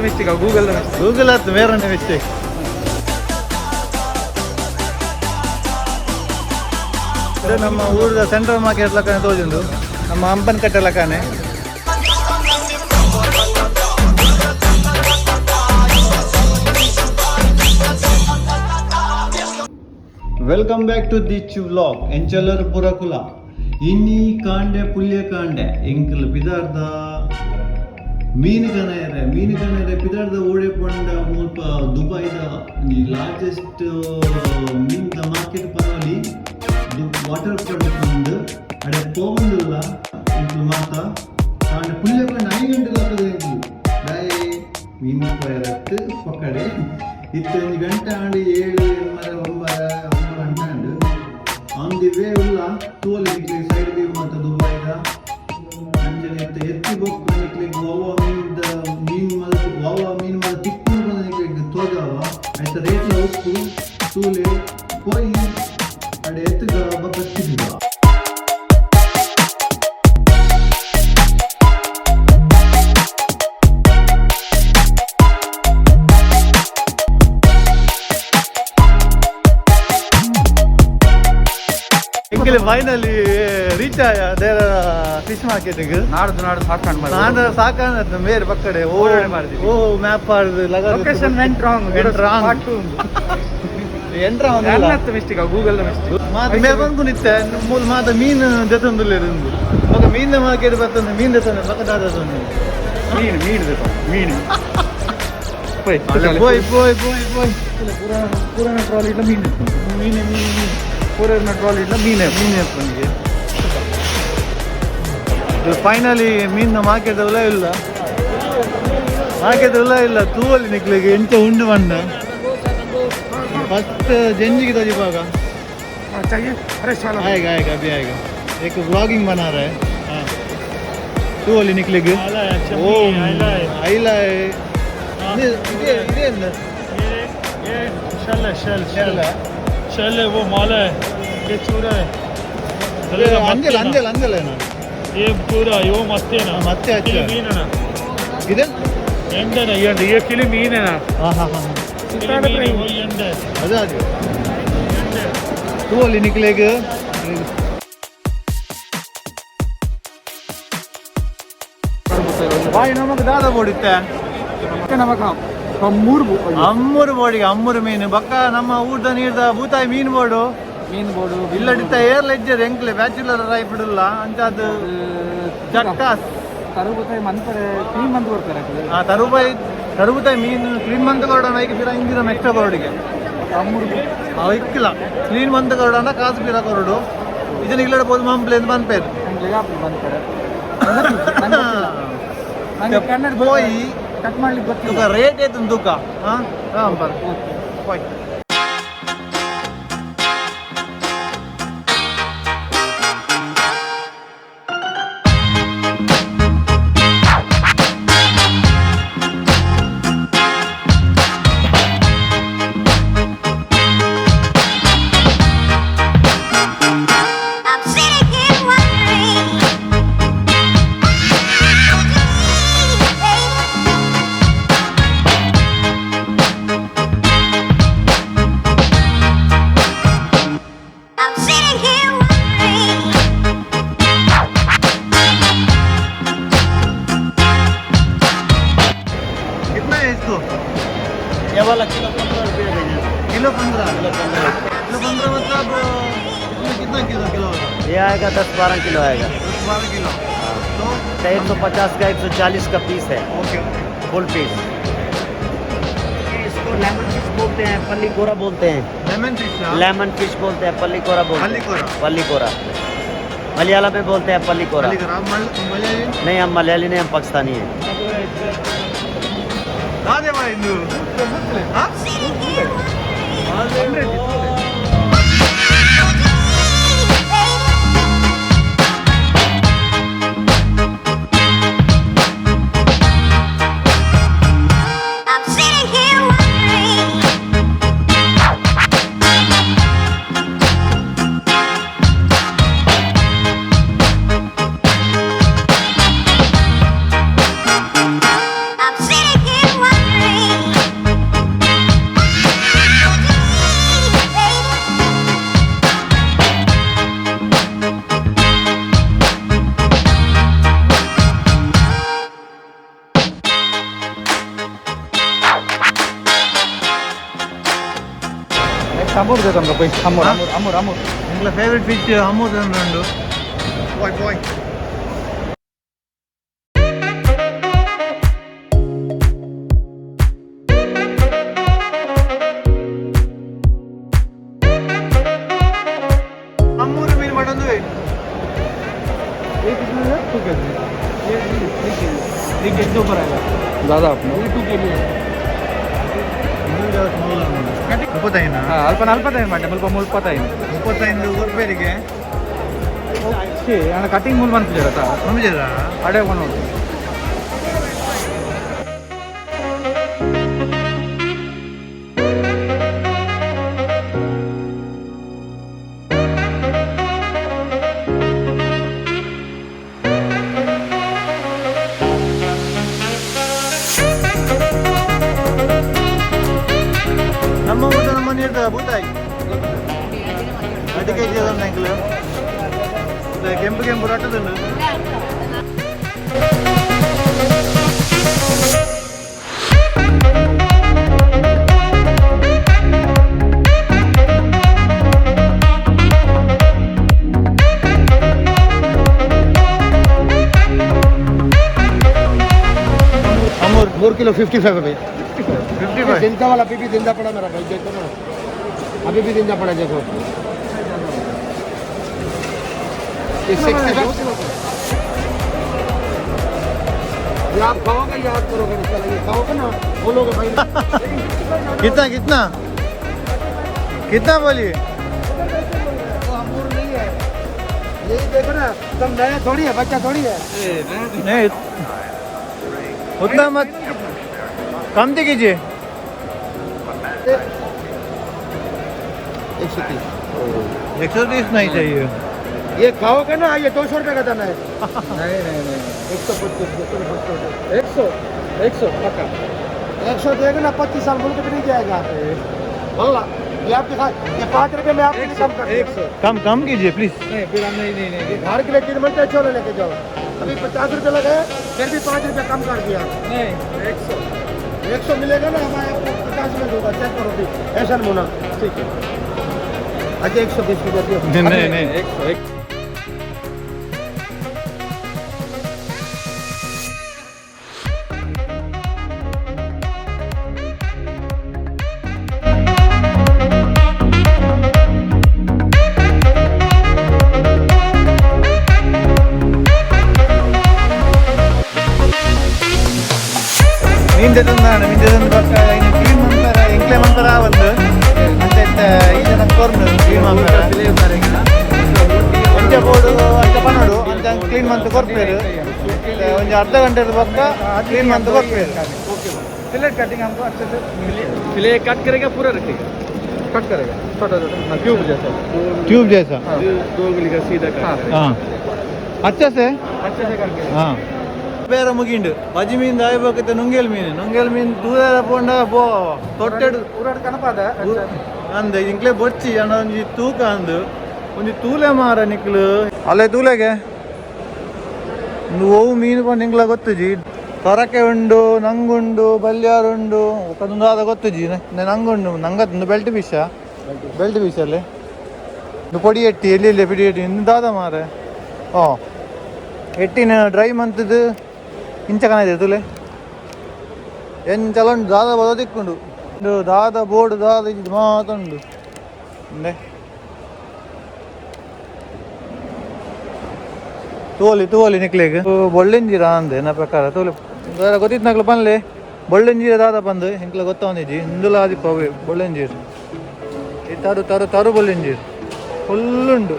Mistake Google ಹತ್ತು ಬೇರೆ mistake. ನಮ್ಮ ಊರದ ಸೆಂಟ್ರಲ್ ಮಾರ್ಕೆಟ್ ಲಕ್ಕನೆ ತೋಜುಂಡು ನಮ್ಮ ಅಂಬನ್ ಕಟ್ಟೆ ಲಕ್ಕನೆ. ವೆಲ್ಕಮ್ ಬ್ಯಾಕ್ ಟು ದಿ ಚು ವ್ಲಾಗ್ ಎಂಚಲರ್ ಪುರಕುಲ ಇನ್ನಿ ಕಾಂಡೆ ಪುಲ್ಯ ಕಾಂಡೆ ಎಂಕಲ್ ಪಿದಾರ್ದ ಮೀನು ಕನೆರೆ ಪಿದಾರ್ದ ಓಡೆ ಪಂಡ ಮುಲ್ಪ ದುಬೈದ ದಿ ಲಾರ್ಜೆಸ್ಟ್ ಮೀನ್ ದ ಮಾರ್ಕೆಟ್ ಪನೋಲಿ ವಾಟರ್ ಫ್ರಂಟ್ ಉಂಡು ಅಡೆ ಪೋವಂದುಲ್ಲ ಎಂಕಲ್ ಮಾತ ಕಾಂಡೆ ಪುಲ್ಯ ಕಾಂಡೆ 5 ಗಂಟೆ ಆಗ್ತದೆ ಎಂಕಲ್ ಡೈ ಮೀನು ಪಯರತ್ತು ಪಕ್ಕಡೆ ಇತ್ತೊಂದು ಗಂಟೆ ಆಂಡಿ 7 9 ಗಂಟೆ ಆನ್ ದಿ ವೇ ಉಲ್ಲ ತೋಲ್ ನಿಕ್ಲಿಗೆ ಸೈಡ್ ವ್ಯೂ ಮತ್ತು ದುಬೈದ ಅಂಜನೆ ಎತ್ತಿ ಬೋಕ್ ನಿಕ್ಲಿಗೆ ವಾವ ಮೀನು ಮದ ತಿಕ್ಕು ಬಂದ ನಿಕ್ಲಿಗೆ ತೋಜಾವ ಆಯ್ತು ರೇಟ್ಲ ಉಪ್ಪು ತೂಲೆ ಪೋಯಿ ಅಡೆ ಎತ್ತುಗ ಬಕ್ಕಿದ್ದ ಫೈನಲಿ ರೀಚ್ ಆಯ ದೇರ ಫಿಶ್ ಮಾರ್ಕೆಟಿಗೆ ನಾಡು ಸಾಕಾನ ಮೇರೆ ಪಕ್ಕಡೆ ಓ ಮ್ಯಾಪ್ ಮಾಡಿದ್ರು location went wrong mistake Google ಮಾತು ಮೇಲೆ ಬಂದ್ಕೊಂಡಿತ್ತೆ ಮೂಲ ಮಾತ ಮೀನು ಜೊತೆ ಮಗ ಮೀನು ಮಾರ್ಕೆಟ್ ಬರ್ತಂದ್ರೆ ಮೀನು ಜೊತೆ ಪಕ್ಕದಾದ ಮೀನು ಪುರಾಣ ಟ್ರಾಲಿ ಇಲ್ಲ ಮೀನು ಪೂರೈನ ಟ್ರಾಲಿ ಇಲ್ಲ ಮೀನೇ ನನಗೆ ಫೈನಲಿ ಮೀನು ಮಾರ್ಕೆಟಲ್ಲ ಇಲ್ಲ ತೂವಲ್ಲಿ ನಿಕ್ಲಿಗೆ ಎಂತ ಉಂಡು ಬಂದ ಫಸ್ಟ್ ಜಂಜಿಗೆ तजीबागा आएगा अभी आएगा एक व्लॉगिंग बना रहा है. हाँ तू वाली निकलेगी ओ आइला है शल है वो माला है ये चूरा है अंजल है ना ये पूरा ये मत्ते ना मत्ते अच्छा मीन है ना किधर एंड है ना ये किलो मीन है ना हाँ वो एंड है अदा तू वाली निकलेगी भाई नमक दादा बोडिते नमक ಅಮ್ಮೂರು ಬೋಡಿಗೆ ಅಮ್ಮೂರು ಮೀನು ಬಕ್ಕ ನಮ್ಮ ಊಟದ ನೀರ್ದ ಭೂತಾಯಿ ಮೀನು ಬೋಡು ಇಲ್ಲಡಿತ ಏರ್ ಲೆಜ್ಜರ್ ಎಂಕ್ಲೆ ಬ್ಯಾಚುಲರ್ ರೈಫ್ ಇಡಲ್ಲ ಅಂತದ್ದು ಚಕ್ಕಾಸ್ ತರುಬುತಾಯಿ ಮಂತ್ರೆ ಕ್ಲೀನ್ ಮಂತ್ ಕೊಡ್ತಾರೆ ತರುಬುತಾಯಿ ಮೀನು ಕ್ಲೀನ್ ಮಂತ್ ಕೊಡೋಣ ಈಗ ಫಿರ ಹಿಂದಿನ ನೆಕ್ಸ್ಟ್ ಕೊರಡಿಗೆ ಇಕ್ಕಿಲ್ಲ ಕ್ಲೀನ್ ಮಂತ್ ಕೊಡೋಣ ಕಾಸು ಫಿರ ಕೊರಡು ಇದನ್ನ ಇಲ್ಲಡ ಬೋದು ಮಂಪ್ಲೇದು ಬಂಪೇರು ಕನ್ನಡ ಹೋಯಿ ಕಟ್ ಮಾಡ್ಲಿಕ್ಕೆ ಗೊತ್ತಿಲ್ಲ ರೇಟ್ ಐತೆ ತೂಕ ಹಾಂ ಬರ್ರಿ ये वाला किलो 15 रुपये है किलो 15 मतलब इसमें कितना किलो ये आएगा 10-12 किलो आएगा 12 किलो तो 150 का 140 का पीस है ओके फुल पीस. इसको लेमन फिश बोलते हैं पल्ली कोरा बोलते हैं लेमन फिश बोलते हैं पल्ली कोरा बोलते हैं पल्ली कोरा मलयालम में बोलते हैं पल्ली कोरा नहीं हम मलयाली नहीं हम पाकिस्तानी हैं. ಅದೇ ಮಾಡಿ ನೀವು I'm sitting Amur deh kamu kopi. Amur. ನಿಂಗಳ ಫೇವ್ರೆಟ್ ಫಿಶ್ ಹಮ್ಮೂದ್ ಉಂಡು ಬಾಯ್ ಹಮ್ಮೂರು ಮೀನು ಮಾಡೋದು ये कितना है? 2 kg. ये 3 kg. 3 kg से ऊपर आएगा. ज़्यादा अपना. ये 2 kg है. ಮುಪ್ಪತ್ತೈನ ಅಲ್ಪ ಮಾಡಿ ಮುಪ್ಪತ್ತೈದು ರೂಪಾಯಿಗೆ ಓಕೆ ಅಣ್ಣ ಕಟಿಂಗ್ ಮೂಲ್ ಬಂತು ಜರತ ನಮ್ಜದ ಅಡೆ ಬಂದು ನಮ್ಮ ಊಟ ನಮ್ಮ ಮನೆ ಇರ್ತದೆ ಬೂತಾಯಿ ಅಡಿಕೆ ಕೆಜಿ ಅದನ್ನ ಎಂಕ್ಲು ಕೆಂಪು ರಟ್ಟದುಂಡು अमूर 4 किलो 55 रुपये 55 जिंदा वाला अभी भी जिंदा पड़ा मेरा भाई देखो ना अभी भी जिंदा पड़ा देखो ये 65 ये आप खाओगे याद करोगे इंशाल्लाह ये खाओगे ना बोलोगे भाई कितना बोलिए तो अमूर नहीं है यही देखो ना तुम नया थोड़ी है बच्चा थोड़ी है नहीं उतना मत कम दे कीजिए 130 नहीं चाहिए ये खाओगे ना ये 200 रुपये का दाना है नहीं 100 पक्का 100 देगा ना 25 साल मुल्क भी नहीं जाएगा बोला ये आपके साथ ये 5 रुपये में आपके लिए कम कर 100 कम कीजिए प्लीज नहीं फिर हम नहीं घर के लिए 3 मिनट छोले लेके जाओ अभी 50 रुपये लगे फिर भी 5 रुपये कम कर दिया नहीं 100 मिलेगा ना हमारे आपको 50 में दूंगा चेक करो भी ऐसा मुना ठीक है अच्छा 120 रुपये दियो नहीं 100 ಮೀನ್ ತಂದಾണ് ಮೀನ್ ತಂದು ಪಕ್ಕ ಇನ್ನು ಕ್ಲೀನ್ ಮಾಡ್ತಾರ ಎಂಕ್ಲೆ ಮಾಡ್ತಾರ ಒಂದು ಮತ್ತೆ ಈಗ ನಮ್ಮ ಕೊರ್ನು ಕ್ಲೀನ್ ಮಾಡ್ತಾರ ಒಂಚ ಬೋರ್ಡು ಅಂಚ ಪನ್ನೋಡು ಅಂಚ ಕ್ಲೀನ್ ಮಂತ್ ಕೊರ್ಪೇರು ಒಂದು ಅರ್ಧ ಗಂಟೆ ಪಕ್ಕ ಕ್ಲೀನ್ ಮಂತ್ ಕೊರ್ಪೇರು फिलेट कटिंग हमको अच्छे से फिले कट करेगा पूरा रखेगा कट करेगा छोटा ट्यूब जैसा ट्यूब जैसा दो उंगली का सीधा कट हाँ अच्छा से अच्छे से करके हाँ ಬೇರೆ ಮುಗಿಂಡು ಬಜಿ ಮೀನ್ ಆಯ್ಬೇಕತ್ತೆ ನುಂಗೇಲ್ ಮೀನು ದೂರ ಪೋಂಡ ಬೋ ತೊಟ್ಟೆಡು पूरा कनपाದ ಅಂದ ಇಂಕ್ಲೆ ಬೊಚ್ಚಿ ಅಣ್ಣ ಒಂಜಿ ತೂಕ ಅಂದು ಒಂಜಿ ತೂಲೆ ಮಾರ ನಿಕ್ಲು ಅಲ್ಲೇ ತೂಲೆಗೆ ಓವು ಮೀನು ಬಂದು ನಿಂಗ್ಲ ಗೊತ್ತುಜಿ ತೊರಕೆ ಉಂಡು ನಂಗುಂಡು ಬಲ್ಯಾರುಂಡು ಒಂದಾದ ಗೊತ್ತುಜಿ ನಂಗುಂಡು ನಂಗತ್ತೊಂದು ಬೆಲ್ಟ್ ಫಿಶ್ ಅಲ್ಲೇ ಪೊಡಿ ಎಟ್ಟಿ ಎಲ್ಲಿ ಪಿಡಿ ಎಟ್ಟಿ ಇನ್ನು ದಾದ ಮಾರೆ ಓ ಎಟ್ಟಿನ ಡ್ರೈ ಮಂತದ್ದು ಇಂಚ ಕನದೆ ತುಲೆ ಎಂಚಲ ಉಂಡು ದಾದ ಬದದಿಕ್ಕುಂಡು ದಾದ ಬೋರ್ಡ್ ದಾದ ಇದು ಮಾತುಂಡು ತೋಲಿ ನಿಕ್ಲೆಗ್ ಬೊಳ್ಳೆಂಜೀರ ಅಂದೆ ನನ್ನ ಪ್ರಕಾರ ತೋಲಿ ಗೊತ್ತಿತ್ತು ನಕ್ಲು ಪನ್ಲೆ ಬೊಳ್ಳೆಂಜೀರ ದಾದ ಬಂದು ಇಂಕ್ಲ ಗೊತ್ತವನಿಜಿ ಹಿಂದುಲ ಆದಿ ಪವೆ ಬೊಳ್ಳೆಂಜೀರ್ ತರು ಬೊಳ್ಳೆಂಜೀರ್ ಫುಲ್ಲುಂಡು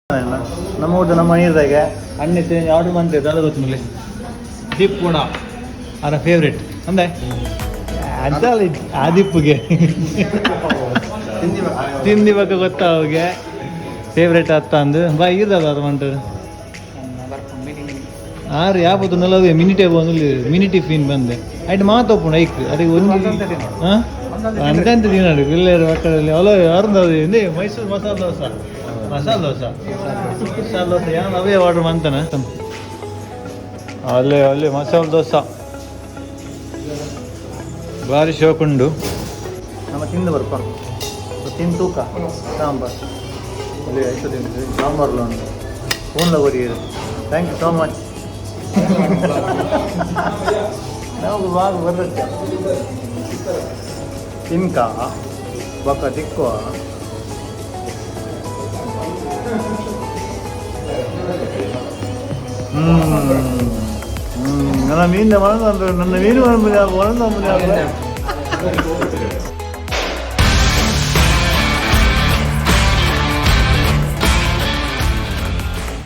ನಮ್ಮ ಊಟ ನಮ್ಮ ಮನೆಯದಾಗೆ ಅಣ್ಣೆ ಚೇಂಜ್ ಆರ್ಡರ್ ಮಾಡ್ತೇವೆ ತಲೆ ಗೊತ್ತಿಲ್ಲ ದೀಪ್ ಕೂಡ ಅವರ ಫೇವ್ರೇಟ್ ಅಂದೆ ಅದಲ್ಲ ಆ ದೀಪ್ಗೆ ತಿಂದಿ ಬಗ್ಗೆ ಗೊತ್ತಾ ಅವ್ಗೆ ಫೇವ್ರೇಟ್ ಅತ್ತ ಅಂದು ಬಾ ಇರದ ಅದು ಮಂಟು ಆರು ಯಾವತ್ತು ನಲ್ಲವೇ ಮಿನಿಟೇ ಬಂದು ಮಿನಿ ಟಿಫಿನ್ ಬಂದೆ ಆಯ್ತು ಮಾತೊಪ್ಪು ಐಕ್ ಅದಕ್ಕೆ ಒಂದು ಹಾಂ ಅಂತಂತ ತಿನ್ನೋದು ಎಲ್ಲರೂ ಮಕ್ಕಳಲ್ಲಿ ಅವಳು ಯಾರ್ದು ಇದೆ ಮೈಸೂರು ಮಸಾಲೆ ದೋಸೆ ಮಸಾಲೆ ದೋಸೆ ಏನು ಅವೇ ಆರ್ಡ್ರ್ ಮಾಡ್ತಾನೆ ಅಲ್ಲೇ ಮಸಾಲೆ ದೋಸೆ ಭಾರಿ ಶೋಕುಂಡು ನಮ್ಮ ತಿಂದು ಬರ್ಪ ತಿಂದು ತೂಕ ಸಾಂಬಾರ್ ಇಲ್ಲಿ ಐದು ತಿಂದು ಸಾಂಬಾರ್ಲು ಉಂಟು ಫೋನ್ಲ ಕೊಡಿಯೋದು ಥ್ಯಾಂಕ್ ಯು ಸೋ ಮಚ್ ನಾವು ಬಾಗ ಬರುತ್ತೆ ತಿನ್ಕ ಬೊಕ್ಕ ತಿಕ್ಕುವ ನನ್ನ ಮೀನಿನ ನನ್ನ ಮೀನು ಒಳಂದು